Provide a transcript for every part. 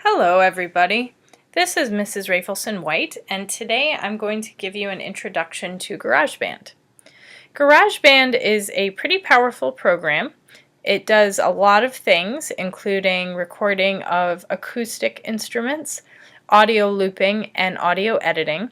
Hello everybody, this is Mrs. Rafelson White, and today I'm going to give you an introduction to GarageBand. GarageBand is a pretty powerful program. It does a lot of things, including recording of acoustic instruments, audio looping, and audio editing.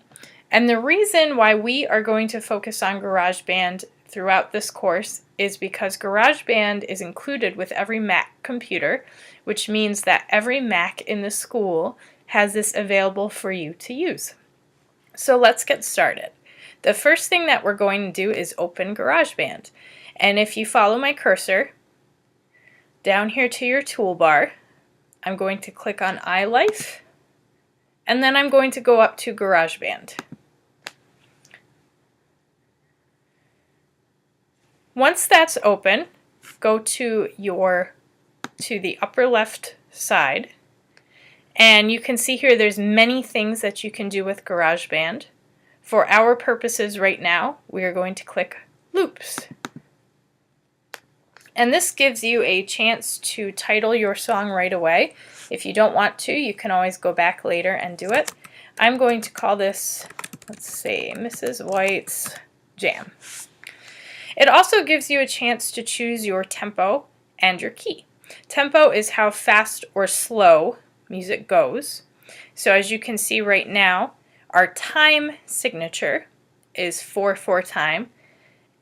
And the reason why we are going to focus on GarageBand throughout this course is because GarageBand is included with every Mac computer, which means that every Mac in the school has this available for you to use. So let's get started. The first thing that we're going to do is open GarageBand. And if you follow my cursor down here to your toolbar, I'm going to click on iLife, and then I'm going to go up to GarageBand. Once that's open, go to the upper left side, and you can see here there's many things that you can do with GarageBand. For our purposes right now, we are going to click Loops. And this gives you a chance to title your song right away. If you don't want to, you can always go back later and do it. I'm going to call this, let's see, Mrs. White's Jam. It also gives you a chance to choose your tempo and your key. Tempo is how fast or slow music goes. So as you can see right now, our time signature is 4/4 time,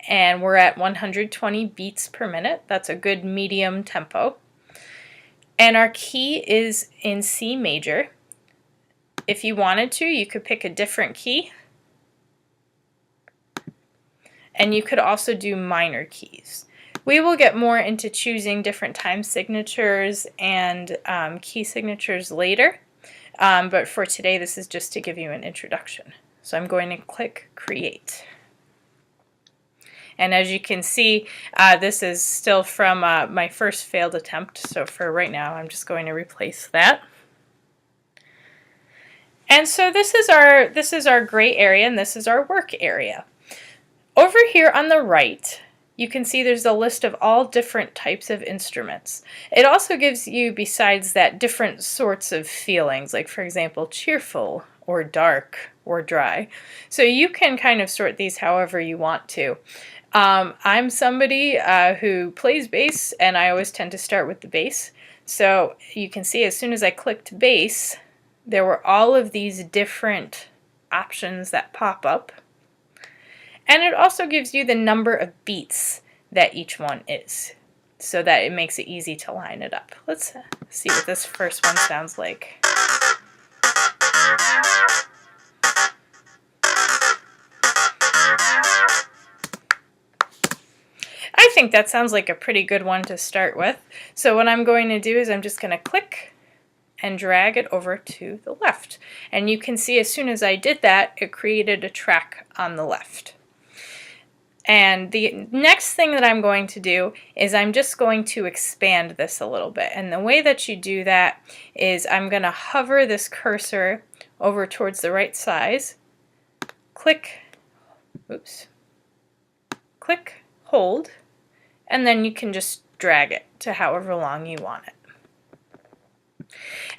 and we're at 120 beats per minute. That's a good medium tempo. And our key is in C major. If you wanted to, you could pick a different key. And you could also do minor keys. We will get more into choosing different time signatures and key signatures later, but for today this is just to give you an introduction. So I'm going to click Create. And as you can see, this is still from my first failed attempt, so for right now I'm just going to replace that. And so this is our gray area, and this is our work area. Over here on the right, you can see there's a list of all different types of instruments. It also gives you, besides that, different sorts of feelings, like for example, cheerful or dark or dry. So you can kind of sort these however you want to. I'm somebody who plays bass, and I always tend to start with the bass. So you can see as soon as I clicked bass, there were all of these different options that pop up. And it also gives you the number of beats that each one is, so that it makes it easy to line it up. Let's see what this first one sounds like. I think that sounds like a pretty good one to start with. So what I'm going to do is I'm just going to click and drag it over to the left. And you can see as soon as I did that, it created a track on the left. And the next thing that I'm going to do is I'm just going to expand this a little bit. And the way that you do that is I'm going to hover this cursor over towards the right size, click, click, hold, and then you can just drag it to however long you want it.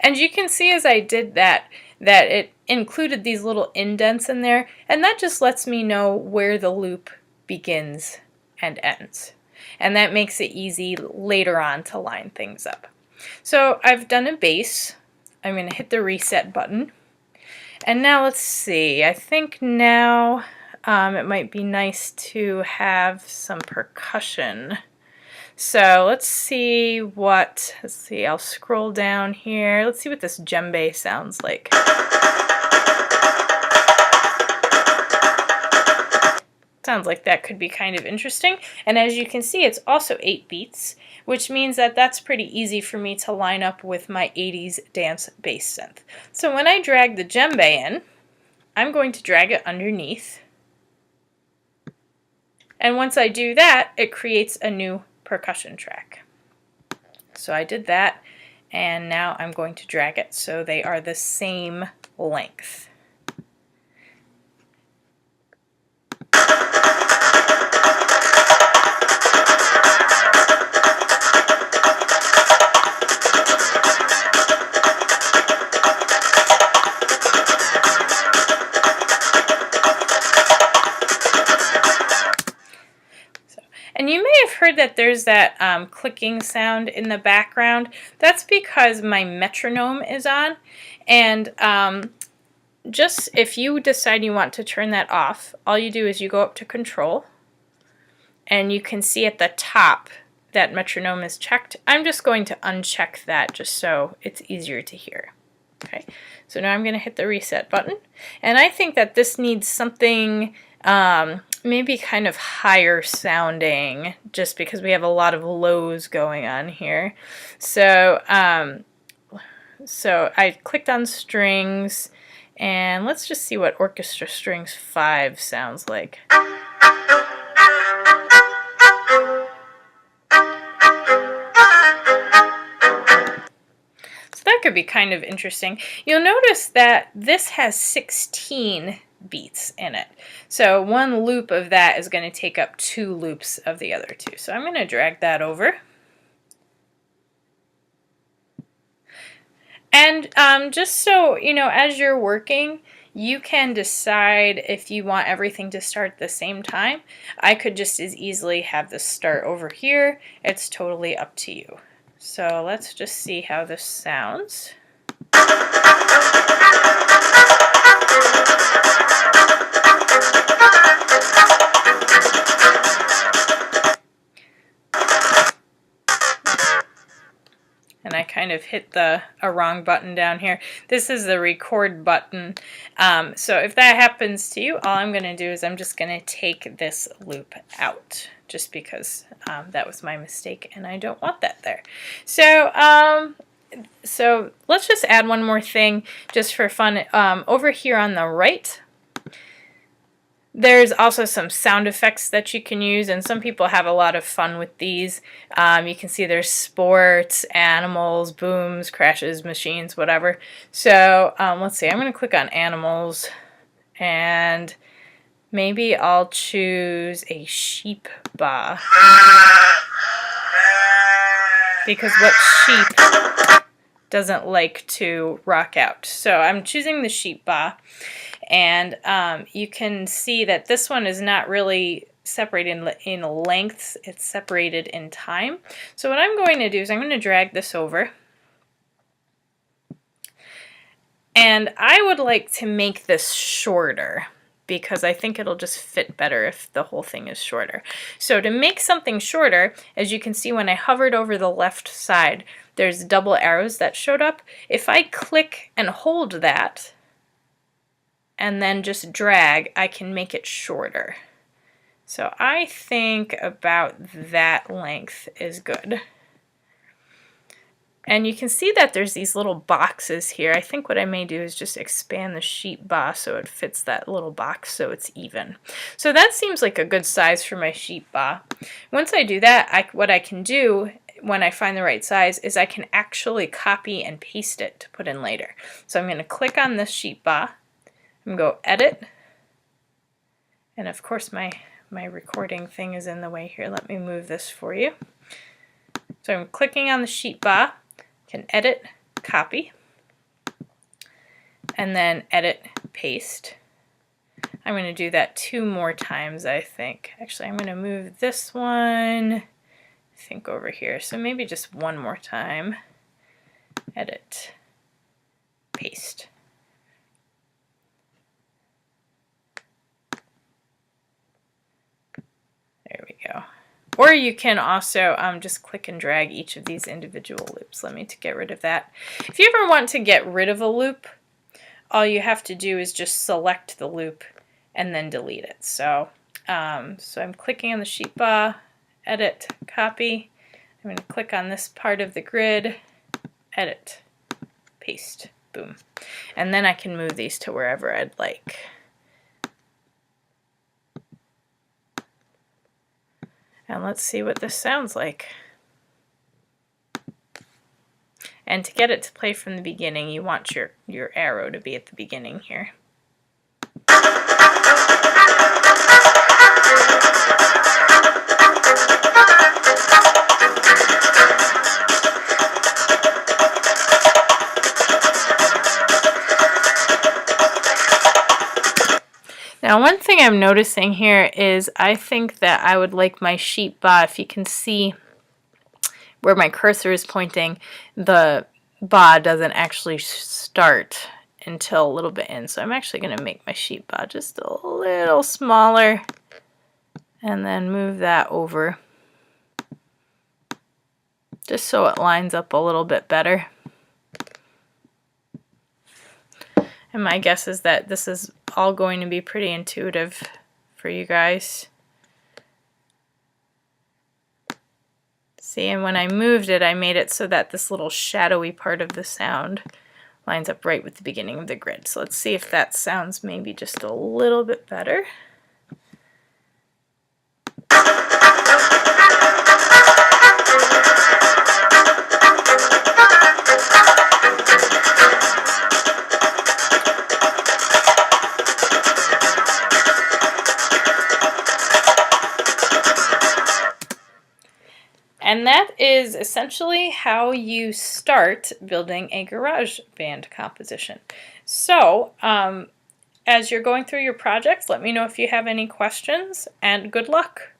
And you can see as I did that it included these little indents in there, and that just lets me know where the loop begins and ends. And that makes it easy later on to line things up. So I've done a bass. I'm going to hit the reset button. And now let's see. I think now it might be nice to have some percussion. So let's see, I'll scroll down here. Let's see what this djembe sounds like. Sounds like that could be kind of interesting. And as you can see, it's also 8 beats, which means that that's pretty easy for me to line up with my 80s dance bass synth. So when I drag the djembe in, I'm going to drag it underneath. And once I do that, it creates a new percussion track. So I did that, and now I'm going to drag it so they are the same length. that there's that clicking sound in the background? That's because my metronome is on, and just if you decide you want to turn that off, all you do is you go up to Control, and you can see at the top that metronome is checked. I'm just going to uncheck that just so it's easier to hear. Okay, so now I'm going to hit the reset button, and I think that this needs something maybe kind of higher sounding, just because we have a lot of lows going on here. So so I clicked on strings, and let's just see what Orchestra Strings 5 sounds like. So that could be kind of interesting. You'll notice that this has 16 beats in it. So one loop of that is going to take up 2 loops of the other 2. So I'm going to drag that over. And just so you know, as you're working, you can decide if you want everything to start at the same time. I could just as easily have this start over here. It's totally up to you. So let's just see how this sounds. And I kind of hit a wrong button down here. This is the record button. So if that happens to you, all I'm going to do is I'm just going to take this loop out, just because that was my mistake and I don't want that there. So so let's just add one more thing just for fun. Over here on the right, there's also some sound effects that you can use, and some people have a lot of fun with these. You can see there's sports, animals, booms, crashes, machines, whatever. So let's see, I'm going to click on animals, and maybe I'll choose a sheep baa. Because what sheep doesn't like to rock out? So I'm choosing the sheep baa. And you can see that this one is not really separated in lengths, it's separated in time. So what I'm going to do is I'm going to drag this over. And I would like to make this shorter, because I think it'll just fit better if the whole thing is shorter. So to make something shorter, as you can see when I hovered over the left side, there's double arrows that showed up. If I click and hold that, and then just drag, I can make it shorter. So I think about that length is good. And you can see that there's these little boxes here. I think what I may do is just expand the sheep baa so it fits that little box so it's even. So that seems like a good size for my sheep baa. Once I do that, what I can do when I find the right size is I can actually copy and paste it to put in later. So I'm going to click on this sheep baa. I'm going to go Edit, and of course my recording thing is in the way here. Let me move this for you. So I'm clicking on the sheep baa, can Edit, Copy, and then Edit, Paste. I'm going to do that 2 more times, I think. Actually, I'm going to move this one, I think, over here. So maybe just 1 more time. Edit, Paste. There we go. Or you can also just click and drag each of these individual loops. Let me get rid of that. If you ever want to get rid of a loop, all you have to do is just select the loop and then delete it. So, so I'm clicking on the sheep baa, Edit, Copy. I'm going to click on this part of the grid, Edit, Paste, boom. And then I can move these to wherever I'd like. And let's see what this sounds like. And to get it to play from the beginning, you want your arrow to be at the beginning here. Now, one thing I'm noticing here is I think that I would like my sheep ba, if you can see where my cursor is pointing, the ba doesn't actually start until a little bit in. So I'm actually going to make my sheep ba just a little smaller and then move that over just so it lines up a little bit better. And my guess is that this is all going to be pretty intuitive for you guys. See, and when I moved it, I made it so that this little shadowy part of the sound lines up right with the beginning of the grid. So let's see if that sounds maybe just a little bit better. And that is essentially how you start building a GarageBand composition. So, as you're going through your projects, let me know if you have any questions, and good luck.